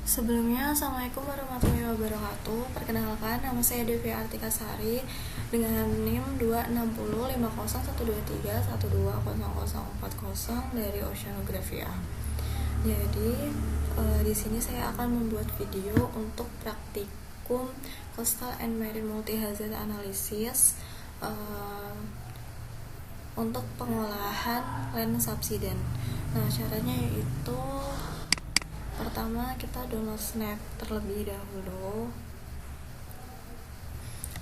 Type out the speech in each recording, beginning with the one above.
Sebelumnya, Assalamualaikum warahmatullahi wabarakatuh. Perkenalkan, nama saya Devi Artika Sari dengan NIM 2605013120040 dari Oceanografia. Jadi, di sini saya akan membuat video untuk praktikum Coastal and Marine Multi-Hazard Analysis untuk pengolahan land subsidence. Nah, caranya yaitu pertama kita download Snap terlebih dahulu.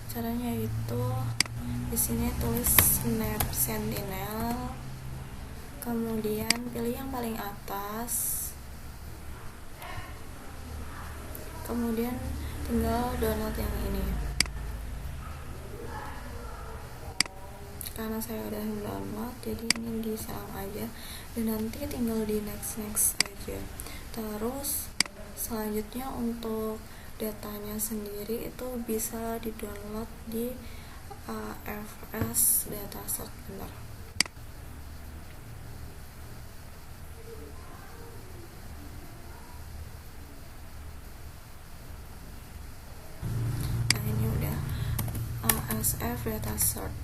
Caranya itu di sini tulis Snap Sentinel, kemudian pilih yang paling atas, kemudian tinggal download yang ini. Karena saya udah download, jadi ini diserang aja dan nanti tinggal di next aja. Terus selanjutnya untuk datanya sendiri itu bisa di-download di AFS Dataset. Bentar. Nah, ini udah ASF Dataset.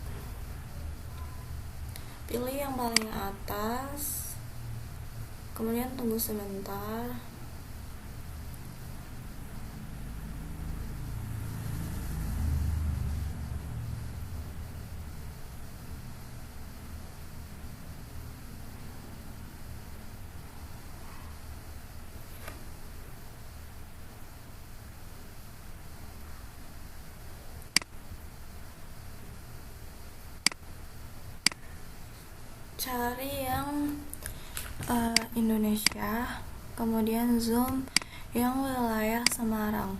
Pilih yang paling atas, kemudian tunggu sebentar. Cari yang Indonesia, kemudian zoom yang wilayah Semarang.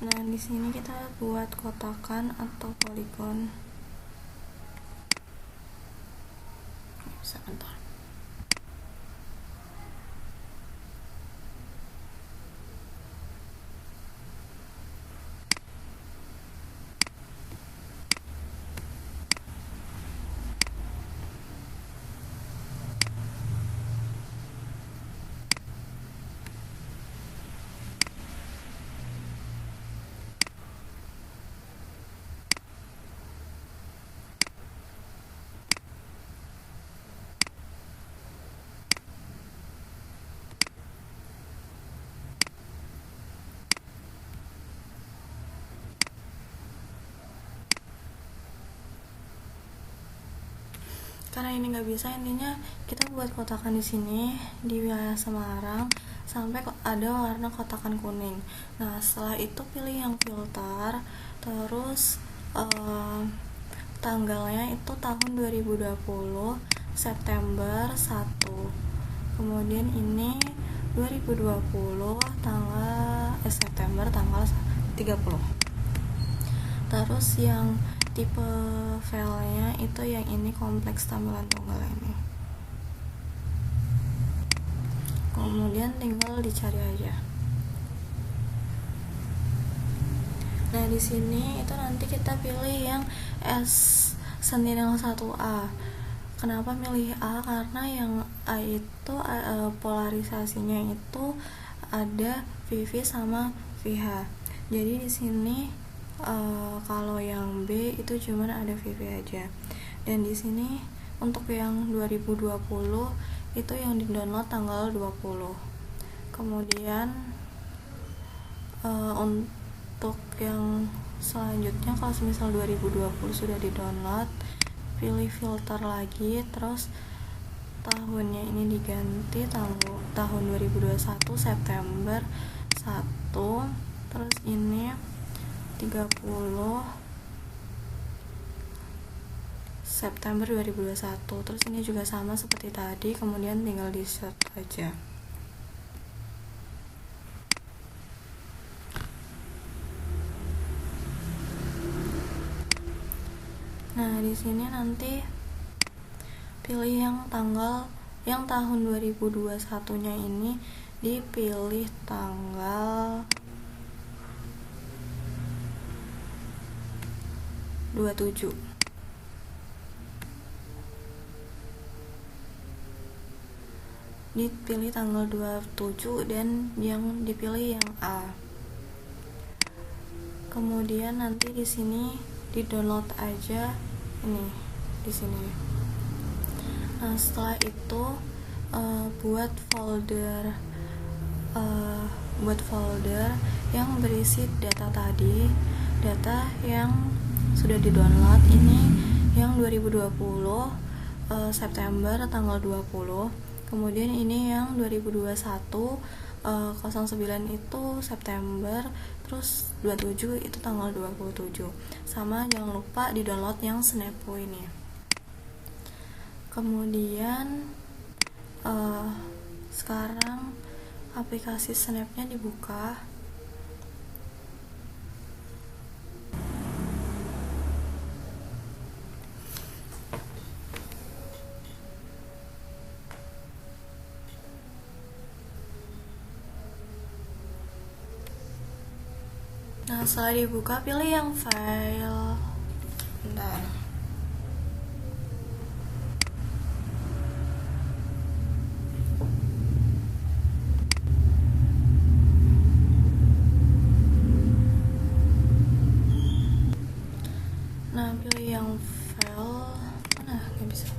Nah, di sini kita buat kotakan atau poligon. Sebentar. Karena ini nggak bisa, intinya kita buat kotakan di sini di wilayah Semarang sampai ada warna kotakan kuning. Nah, setelah itu pilih yang filter, terus tanggalnya itu tahun 2020 September 1, kemudian ini 2020 September tanggal 30. Terus yang tipe filenya itu yang ini, kompleks tampilan tunggal ini. Kemudian tinggal dicari aja. Nah, di sini itu nanti kita pilih yang S Sentinel 1A. Kenapa milih A? Karena yang A itu polarisasinya itu ada VV sama VH. Jadi di sini kalau yang B itu cuman ada VV aja. Dan di sini untuk yang 2020 itu yang di-download tanggal 20. Kemudian untuk yang selanjutnya, kalau misal 2020 sudah di-download, pilih filter lagi, terus tahunnya ini diganti tahun 2021 September 1, terus ini 30 September 2021. Terus ini juga sama seperti tadi, kemudian tinggal di set aja. Nah, di sini nanti pilih yang tahun 2021-nya ini, dipilih tanggal 27. Dipilih tanggal 27 dan yang dipilih yang A. Kemudian nanti di sini di-download aja ini di sini. Nah, setelah itu buat folder yang berisi data tadi, data yang sudah di-download ini yang 2020 September tanggal 20. Kemudian ini yang 2021 09 itu September, terus 27 itu tanggal 27. Sama jangan lupa di-download yang Snappo ini. Kemudian sekarang aplikasi Snapnya dibuka. Nah, setelah dibuka pilih yang file. Bentar. Nah, pilih yang file. Mana? Nggak bisa.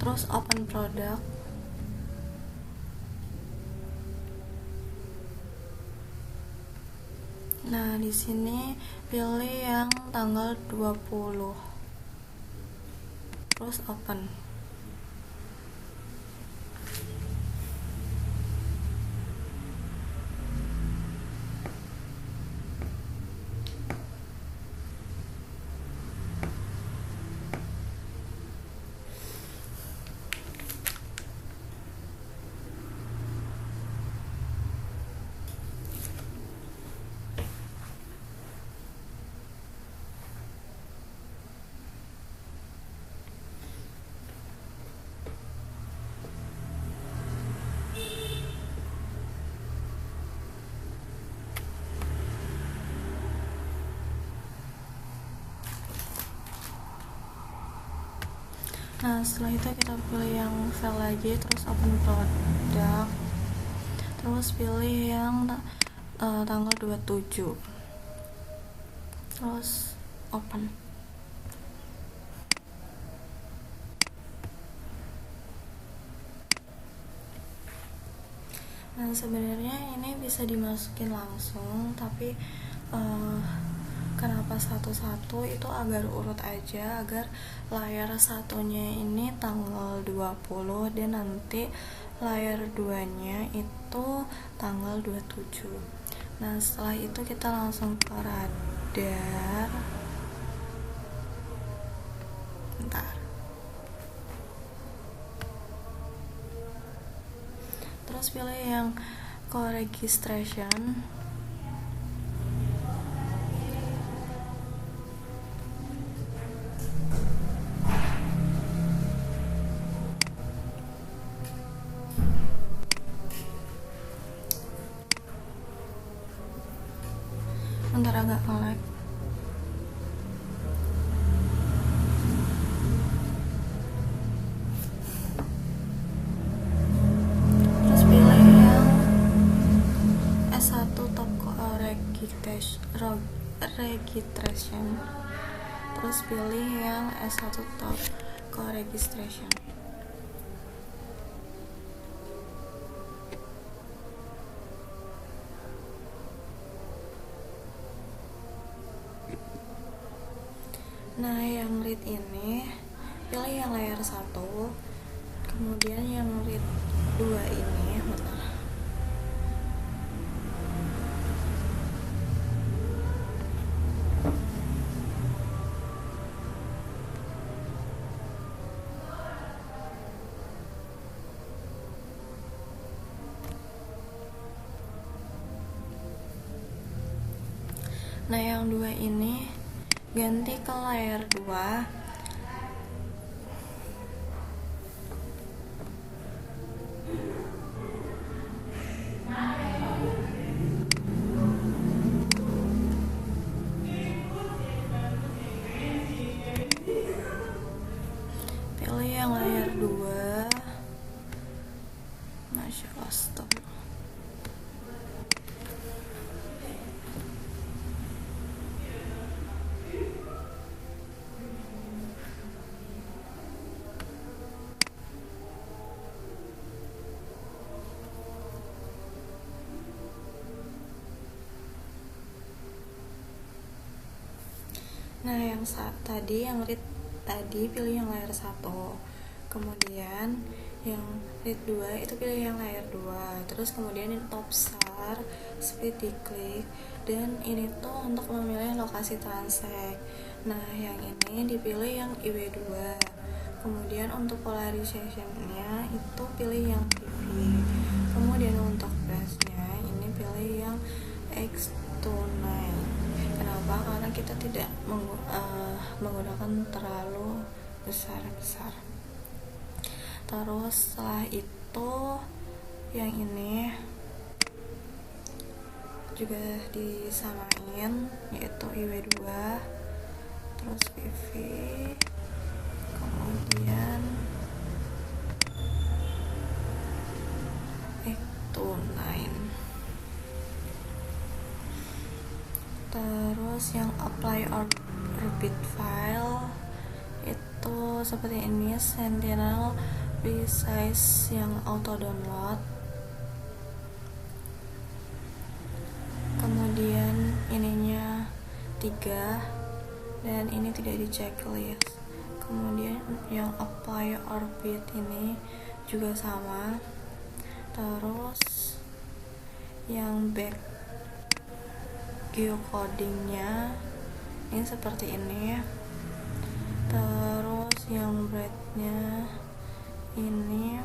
Terus open product. Nah, di sini pilih yang tanggal 20. Terus open. Nah, setelah itu kita pilih yang file lagi, terus open product, terus pilih yang tanggal 27, terus open. Nah, sebenarnya ini bisa dimasukin langsung, tapi kenapa satu-satu itu agar urut aja, agar layar satunya ini tanggal 20 dan nanti layar 2-nya itu tanggal 27. Nah, setelah itu kita langsung ke radar. Bentar. Terus pilih yang co-registration. Bentar, agak nge-lag. Terus pilih yang S1 top registration. Terus pilih yang S1 top co-registration. Nah, yang read ini pilih yang layar 1, kemudian yang read 2 ini, bentar. Nah, yang 2 ini ganti ke layar 2. pilih yang layar 2. Masya Allah, stop. Nah, yang tadi yang read tadi pilih yang layar 1. Kemudian yang read 2 itu pilih yang layar 2. Terus kemudian ini top SAR, speed diklik, dan ini tuh untuk memilih lokasi transact. Nah, yang ini dipilih yang IW2. Kemudian untuk polarization-nya itu pilih yang PV. Kemudian untuk brush-nya ini pilih yang X29. Kenapa? Karena kita tidak menggunakan terlalu besar-besar. Terus setelah itu yang ini juga disamain, yaitu IW2 terus PV, kemudian X29. Terus yang apply orbit file itu seperti ini, Sentinel resize yang auto download. Kemudian ininya 3 dan ini tidak di checklist. Kemudian yang apply orbit ini juga sama. Terus yang back geocodingnya ini seperti ini. Terus yang breadnya ini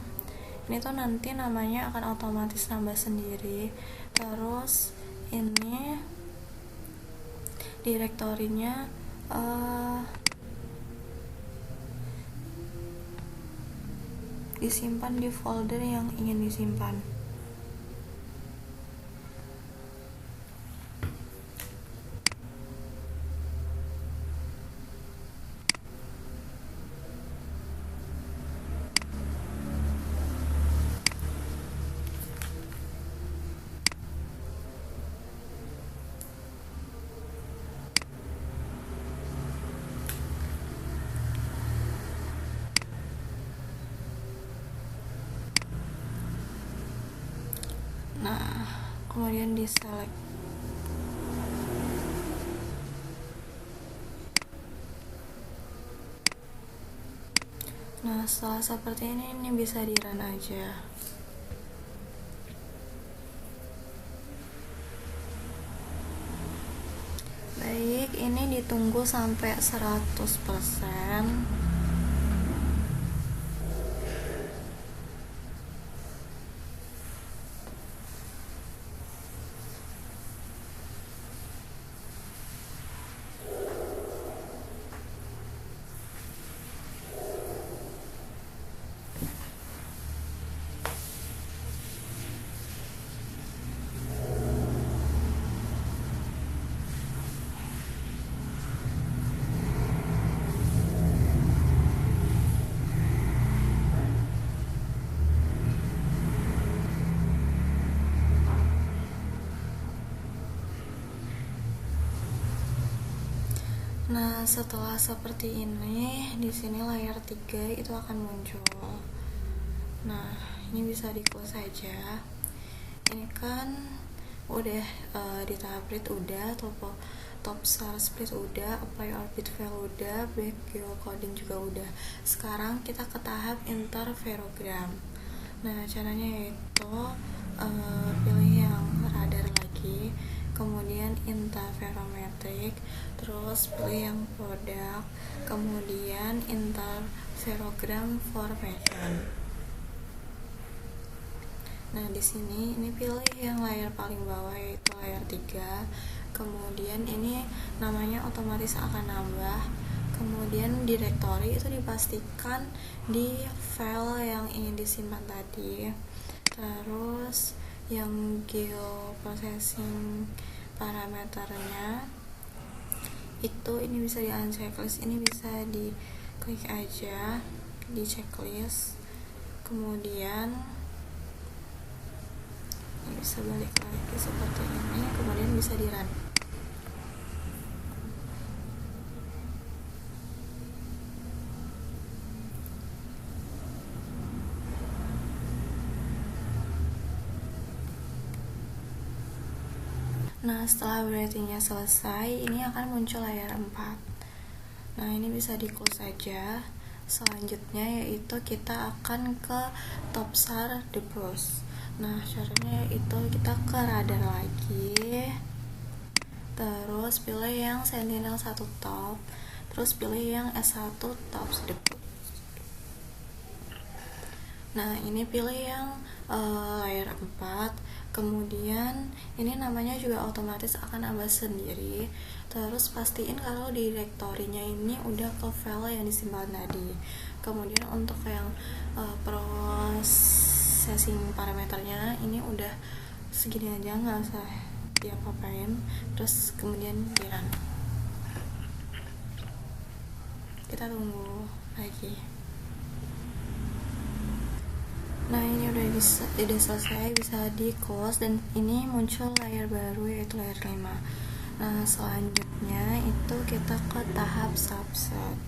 tuh nanti namanya akan otomatis nambah sendiri. Terus ini direktorinya disimpan di folder yang ingin disimpan. Nah, kemudian di select. Nah, setelah seperti ini bisa di run aja. Baik, ini ditunggu sampai 100%. Nah, setelah seperti ini, di sini layar 3 itu akan muncul. Nah, ini bisa di close saja. Ini kan udah di tahap read udah, top SAR split udah, apply orbit file udah, back geocoding juga udah. Sekarang kita ke tahap interferogram. Nah, caranya yaitu pilih yang radar lagi, kemudian interferometric, terus pilih yang produk, kemudian interferogram formation. Nah, di sini ini pilih yang layar paling bawah yaitu layar 3. Kemudian ini namanya otomatis akan nambah. Kemudian directory itu dipastikan di file yang ingin disimpan tadi. Terus yang geoprocessing parameternya itu ini bisa di unchecklist, ini bisa diklik aja di checklist, kemudian bisa balik lagi seperti ini, kemudian bisa di run. Nah, setelah breathingnya selesai, ini akan muncul layar 4. Nah, ini bisa di close aja. Selanjutnya yaitu kita akan ke top SAR Debus. Nah, caranya yaitu kita ke radar lagi, terus pilih yang Sentinel 1 top, terus pilih yang S1 top Debus. Nah, ini pilih yang layar 4, kemudian ini namanya juga otomatis akan abas sendiri. Terus pastiin kalau direktorinya ini udah ke file yang disimpan tadi. Kemudian untuk yang processing parameternya ini udah segini aja, nggak usah diapa-apain. Terus kemudian di run. Kita tunggu lagi. Nah, ini udah selesai, bisa di close, dan ini muncul layar baru yaitu layar 5. Nah, selanjutnya itu kita ke tahap subset.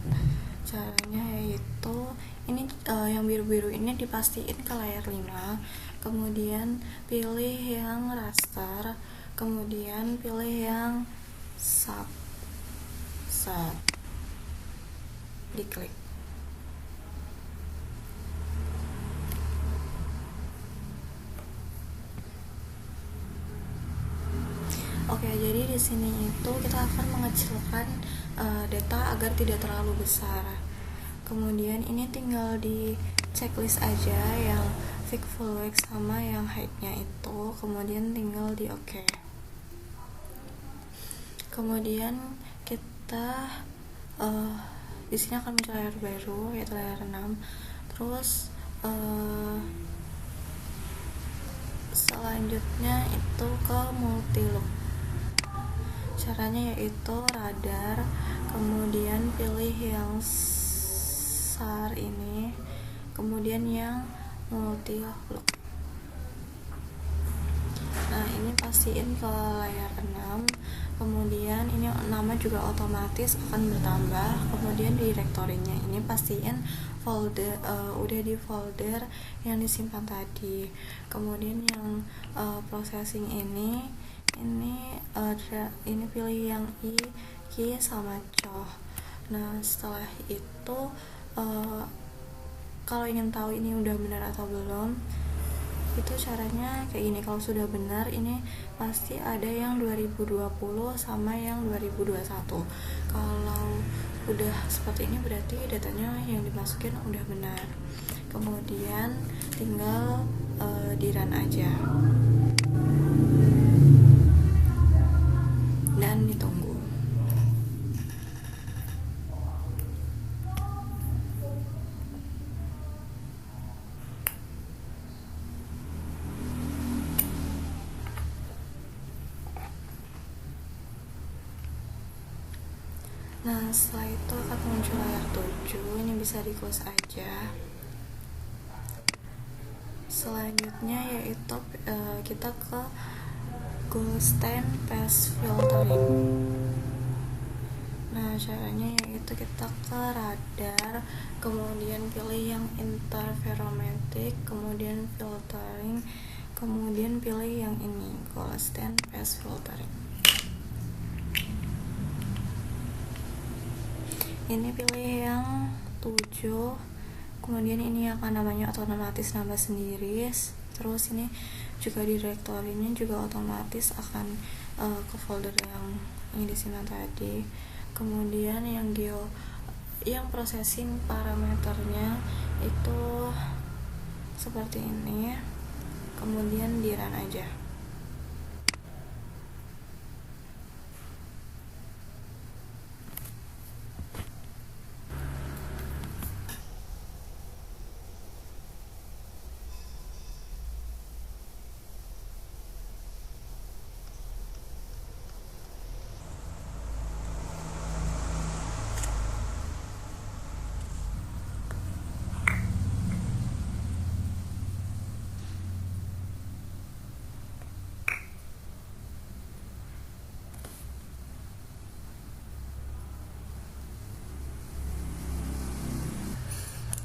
Caranya yaitu ini yang biru-biru ini dipastiin ke layar 5, kemudian pilih yang raster, kemudian pilih yang subset, diklik. Oke, jadi di sini itu kita akan mengecilkan data agar tidak terlalu besar. Kemudian ini tinggal di checklist aja yang thick full width sama yang height-nya itu, kemudian tinggal di OK. Kemudian kita di sini akan muncul layar baru yaitu layar 6. Terus selanjutnya itu ke multi look. Caranya yaitu radar, kemudian pilih yang SAR ini, kemudian yang multi look. Nah, ini pastiin ke layar 6, kemudian ini nama juga otomatis akan bertambah. Kemudian direktorinya ini pastiin folder udah di folder yang disimpan tadi. Kemudian yang processing ini pilih yang I, Ki sama Coh. Nah, setelah itu kalau ingin tahu ini udah benar atau belum, itu caranya kayak gini. Kalau sudah benar, ini pasti ada yang 2020 sama yang 2021. Kalau udah seperti ini berarti datanya yang dimasukin udah benar. Kemudian tinggal di run aja dan ditunggu. Nah, setelah itu akan muncul layar 7. Ini bisa di close aja. Selanjutnya yaitu kita ke Goldstein Phase Filtering. Nah, caranya yaitu kita ke radar, kemudian pilih yang interferometric, kemudian filtering, kemudian pilih yang ini, Goldstein Phase Filtering. Ini pilih yang 7, kemudian ini akan namanya otomatis nambah sendiri. Terus ini juga direktorinya juga otomatis akan ke folder yang ini disimpan tadi. Kemudian yang processing parameternya itu seperti ini. Kemudian di run aja.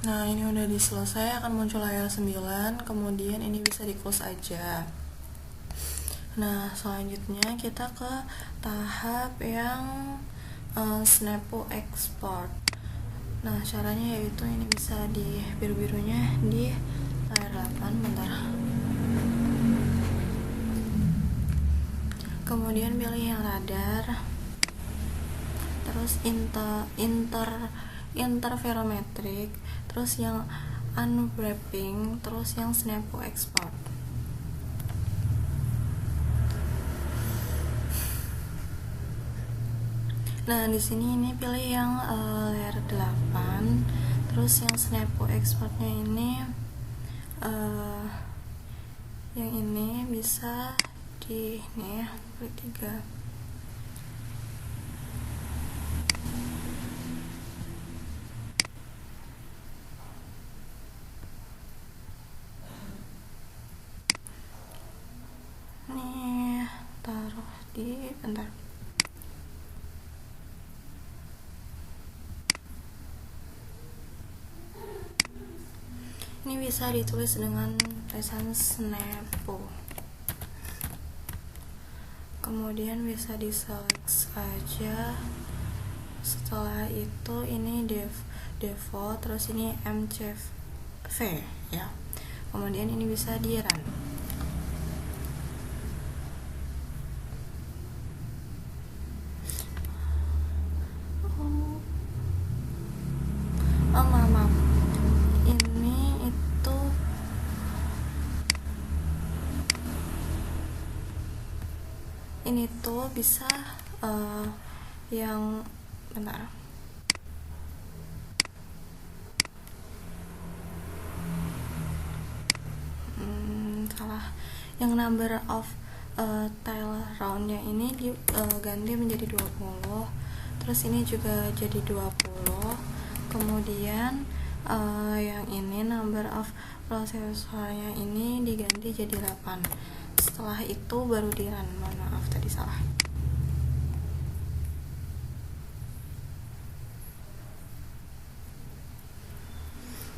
Nah, ini udah diselesai, akan muncul layar 9, kemudian ini bisa di close aja. Nah, selanjutnya kita ke tahap yang Snappo export. Nah, caranya yaitu ini bisa di biru-birunya di layar 8, bentar. Kemudian pilih yang radar, terus interferometric, terus yang unwrapping, terus yang Snappo export. Nah, di sini ini pilih yang layer 8, terus yang Snappo exportnya ini yang ini bisa di ini ya, klik 3. Nih, taruh di bentar. Ini bisa ditulis dengan tulisan Snappo. Kemudian bisa di select aja. Setelah itu ini default, terus ini MCV ya. Kemudian ini bisa di run. Maaf. Ini tuh bisa yang bentar. Salah. Yang number of tail roundnya ini ganti menjadi 20. Terus ini juga jadi 20. Kemudian yang ini number of prosesornya ini diganti jadi 8. Setelah itu baru di run. Maaf tadi salah.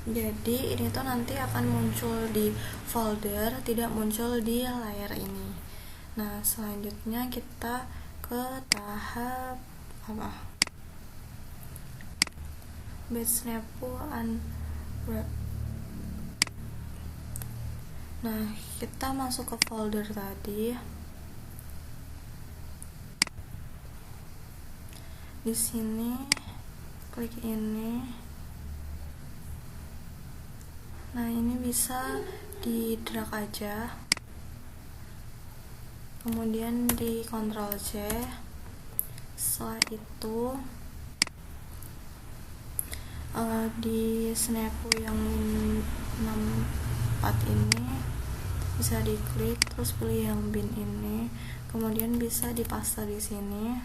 Jadi ini tuh nanti akan muncul di folder, tidak muncul di layar ini. Nah, selanjutnya kita ke tahap apa? Batch Snappo unwrap. Nah, kita masuk ke folder tadi. Di sini klik ini. Nah, ini bisa di drag aja. Kemudian di Ctrl C. Setelah itu di Snappo yang 64 ini bisa diklik, terus pilih yang bin ini, kemudian bisa dipaste di sini.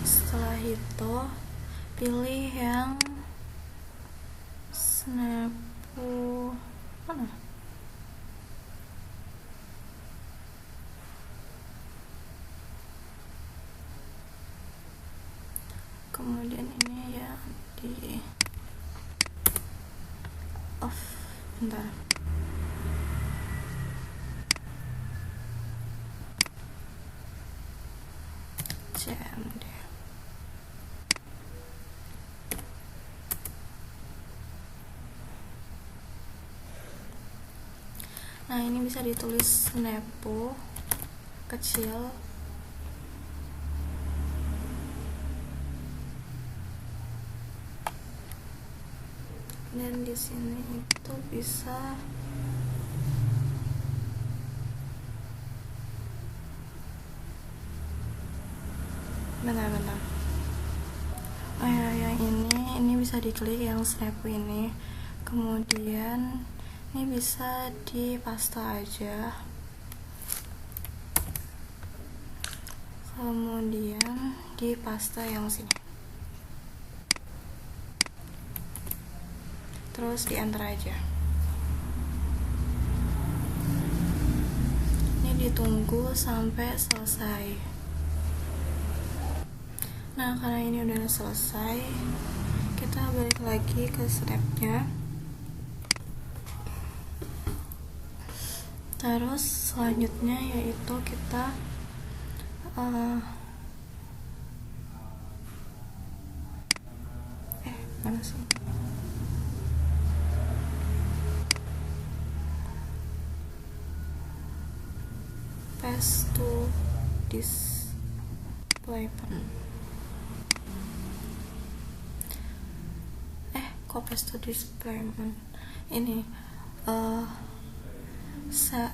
Setelah itu pilih yang Snappo mana? Kemudian ini ya di off, bentar. CMD. Nah, ini bisa ditulis Snappo kecil. Dan di sini itu bisa bentar. Yang ini bisa diklik yang Snappo ini. Kemudian ini bisa dipaste aja. Kemudian dipaste yang sini. Terus di enter aja. Ini ditunggu sampai selesai. Nah, karena ini udah selesai, kita balik lagi ke snapnya. Terus selanjutnya yaitu kita mana sih? Paste to display pen. Kok paste to display pen? Ini snap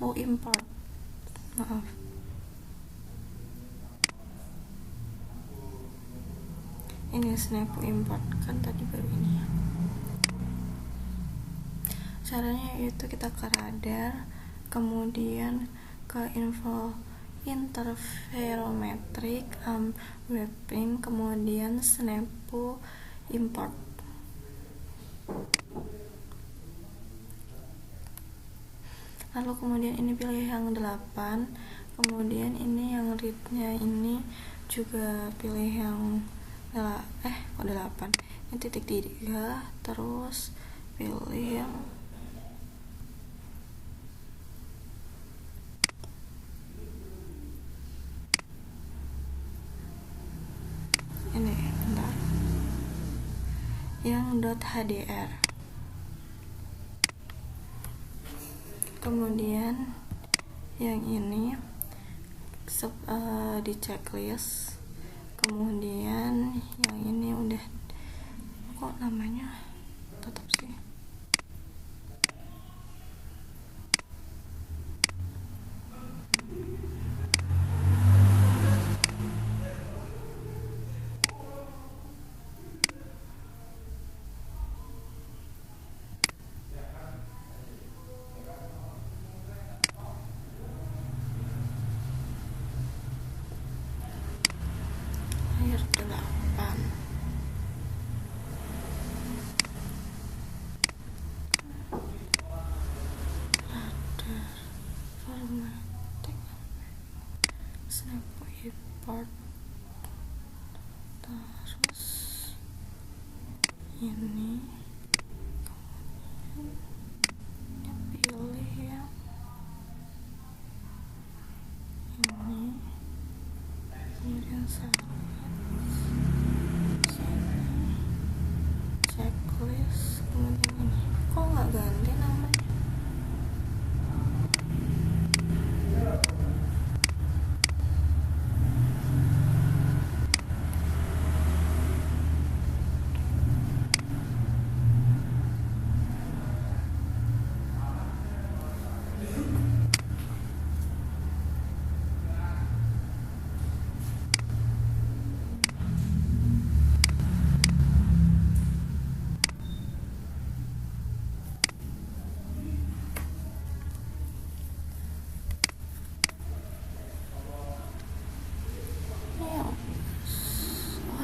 to import. Maaf. Ini snap to import kan tadi baru ini ya. Caranya yaitu kita ke radar, kemudian ke info interferometric wrapping, kemudian snap to import. Lalu kemudian ini pilih yang 8, kemudian ini yang readnya ini juga pilih yang 8, ini titik 3, terus pilih yang ini, bentar, yang .hdr. Kemudian yang ini di checklist, kemudian yang ini udah, kok namanya tetap sih layar 8. Formatting snap import, terus ini pilih yang ini, kemudian checklist, kemudian ini kok nggak ganti namanya.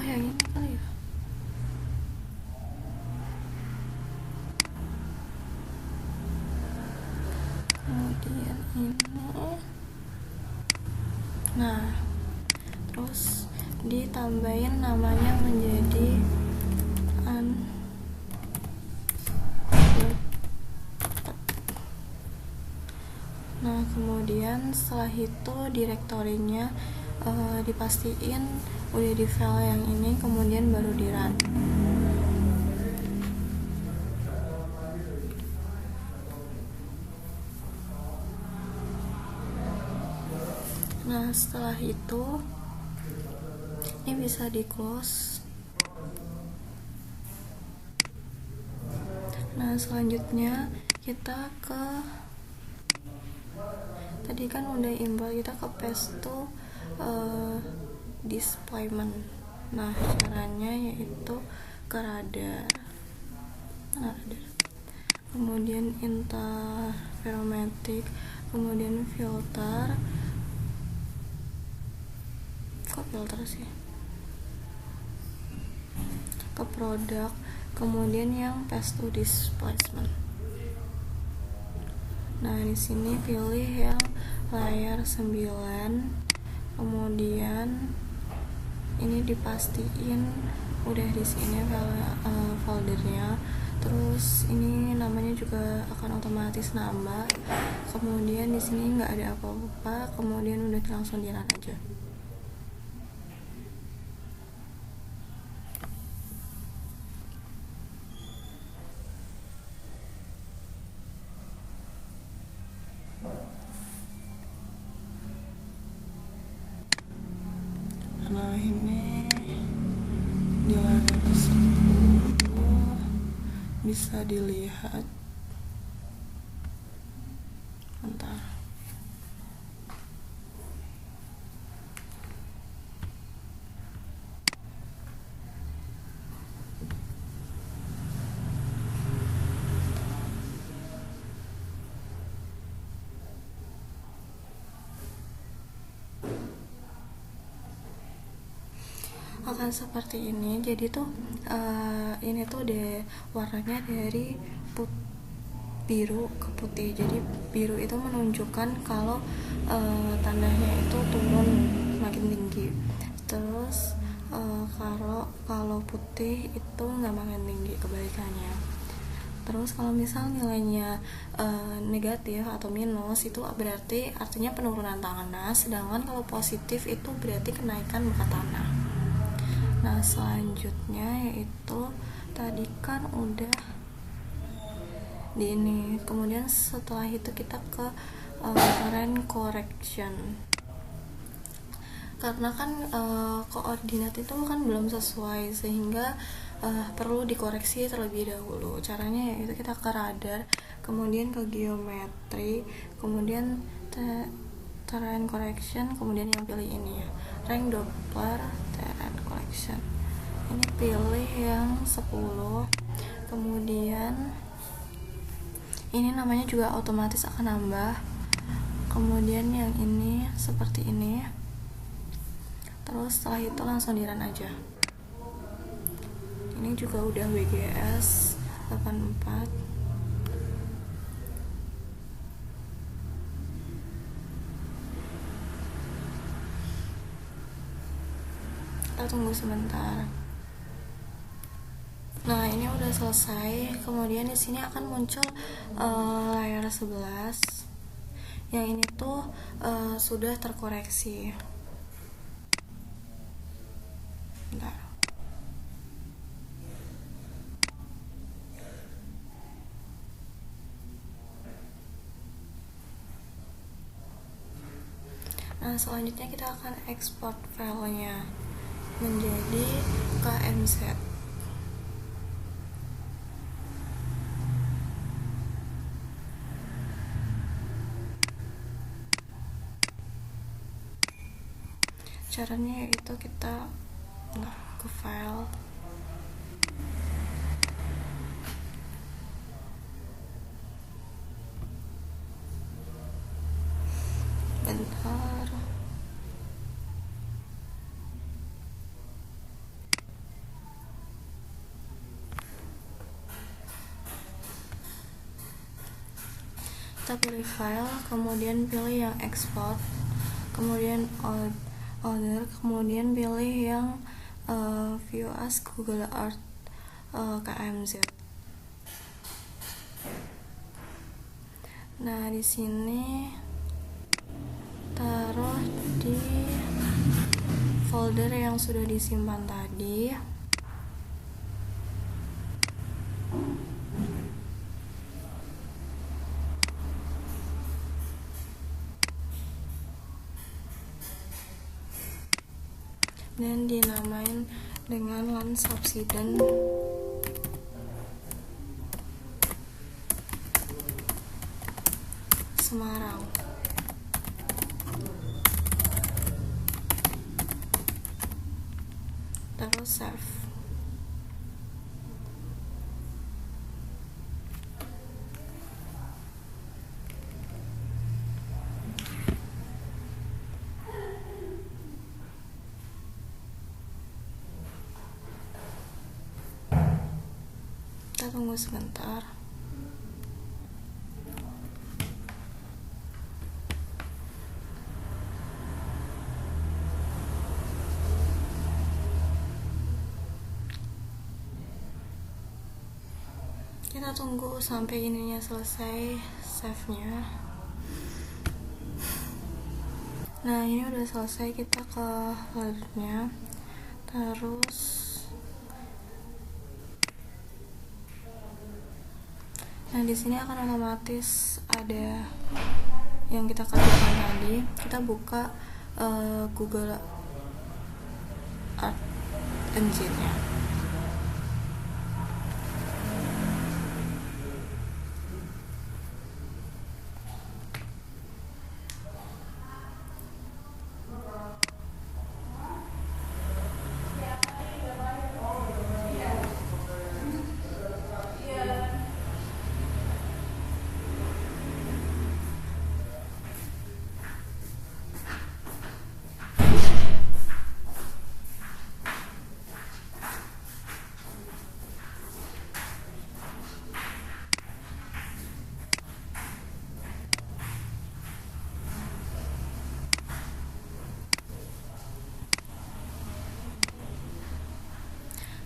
Yang ini kali ya. Kemudian ini, nah terus ditambahin namanya menjadi nah kemudian setelah itu direktorinya dipastiin udah di file yang ini, kemudian baru di run. Nah setelah itu ini bisa di close. Nah selanjutnya kita ke, tadi kan udah import, kita ke paste to displayment. Nah caranya yaitu ke radar, kemudian interferometric, kemudian filter, kok filter sih, ke produk, kemudian yang paste to displacement. Nah, di sini pilih yang layar 9. Kemudian ini dipastiin udah di sini foldernya. Terus ini namanya juga akan otomatis nambah. Kemudian di sini nggak ada apa-apa. Kemudian udah langsung di run aja. Nah, ini di layar 10 bisa dilihat. Bentar. Akan seperti ini. Jadi tuh ini tuh warnanya dari biru ke putih. Jadi biru itu menunjukkan kalau tandanya itu turun makin tinggi. Terus kalau putih itu nggak makin tinggi, kebalikannya. Terus kalau misal nilainya negatif atau minus, itu berarti artinya penurunan tanah. Sedangkan kalau positif itu berarti kenaikan muka tanah. Nah, selanjutnya yaitu tadi kan udah di ini. Kemudian setelah itu kita ke rand correction. Karena kan koordinat itu kan belum sesuai, sehingga perlu dikoreksi terlebih dahulu. Caranya yaitu kita ke radar, kemudian ke geometri, kemudian terrain correction, kemudian yang pilih ini ya, rank Doppler terrain correction. Ini pilih yang 10. Kemudian ini namanya juga otomatis akan nambah. Kemudian yang ini seperti ini. Terus setelah itu langsung di run aja. Ini juga udah WGS 84. Kita tunggu sebentar. Nah, ini udah selesai. Kemudian di sini akan muncul layar 11. Yang ini tuh sudah terkoreksi. Bentar. Nah, selanjutnya kita akan export filenya menjadi KMZ. Caranya yaitu kita ke file, bentar, kita pilih file, kemudian pilih yang export, kemudian order, kemudian pilih yang view as Google Earth KMZ. Nah, di sini taruh di folder yang sudah disimpan tadi. Dan dinamain dengan Land Subsidence Semarang. Terus save. Kita tunggu sebentar. Kita tunggu sampai ininya selesai, save-nya. Nah, ini udah selesai, kita ke foldernya. Terus nah di sini akan otomatis ada yang kita kerjakan tadi. Kita buka Google Art Engine-nya.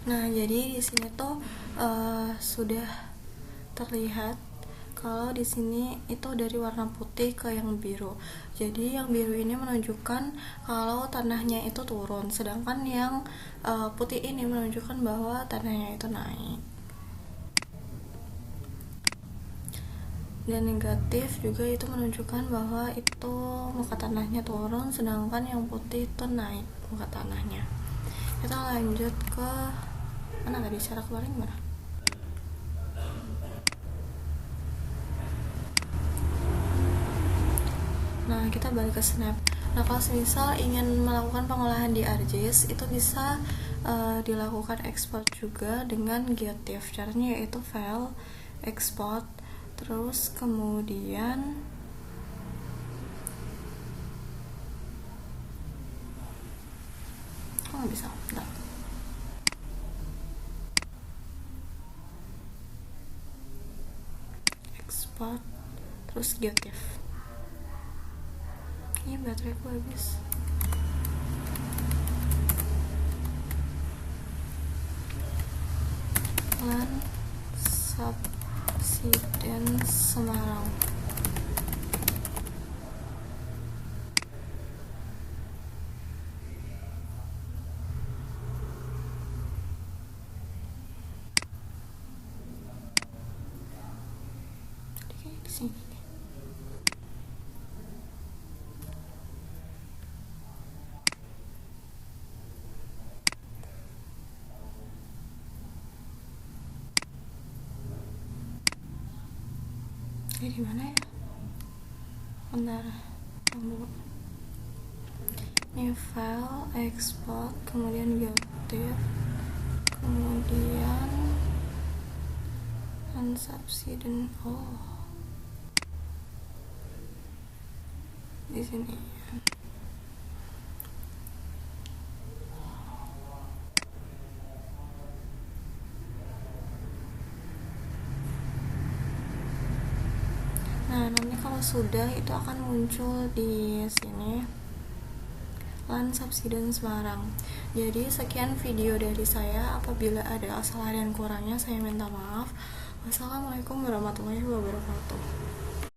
Nah, jadi di sini tuh sudah terlihat kalau di sini itu dari warna putih ke yang biru. Jadi yang biru ini menunjukkan kalau tanahnya itu turun, sedangkan yang putih ini menunjukkan bahwa tanahnya itu naik. Dan negatif juga itu menunjukkan bahwa itu muka tanahnya turun, sedangkan yang putih itu naik muka tanahnya. Kita lanjut ke mana tadi, cara keluarnya gimana? Nah, kita balik ke Snap. Nah, kalau misal ingin melakukan pengolahan di ArcGIS, itu bisa dilakukan ekspor juga dengan GeoTIFF. Caranya yaitu file, export, terus kemudian kok nggak bisa? Bentar. Export, terus GeoTIFF. Ini baterai aku habis. Land Subsidence Semarang. Tadi kayak di sini. Ini di mana ya? Bentar, tunggu. Ini file, export, kemudian GeoTIFF, kemudian unsubsidence. Oh, di sini. Nah, nanti kalau sudah itu akan muncul di sini Land Subsidence Semarang. Jadi sekian video dari saya. Apabila ada kesalahan dan kurangnya saya minta maaf. Wassalamualaikum warahmatullahi wabarakatuh.